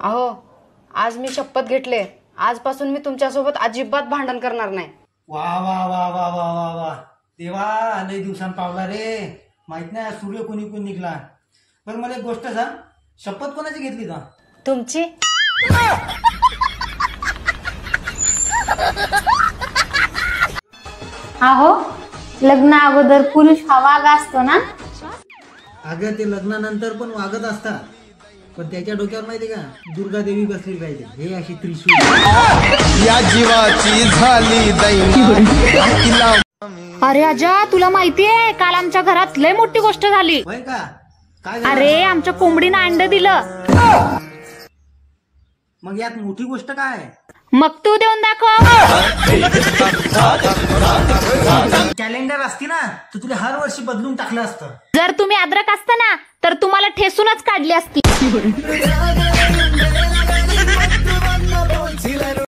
अहो, आज मी शपथ घेतले, आजपासून मी तुमच्यासोबत अजिबात भांडण करणार नाही. वा वा वा वा वा वा वा देवा, लय दिवसांनी पावला रे. माहित नाही सूर्य कोणी कोण निघला. पण मला एक गोष्ट सांग, शपथ कोणाची घेतली का? तुमची. अहो, लग्ना अगोदर पुरुष हा वाघ असतो ना. अगं ते लग्नानंतर पण वागत असतात, पण त्याच्या डोक्यावर माहिती का दुर्गा देवी बसलेली राहते. हे अशी त्रिशूळ या जीवाची झाली दैना. अरे अजा, तुला माहितीये काल आमच्या घरात लय मोठी गोष्ट झाली. होय का? काय अरे आमच्या कोंबडीनं अंड दिलं. मग यात मोठी गोष्ट काय? मग तू देऊन दाखव. कॅलेंडर असती ना तर तुला हर वर्षी बदलून टाकलं असतं. जर तुम्ही अद्रक असता ना तर तुम्हाला ठेसूनच काढली असती.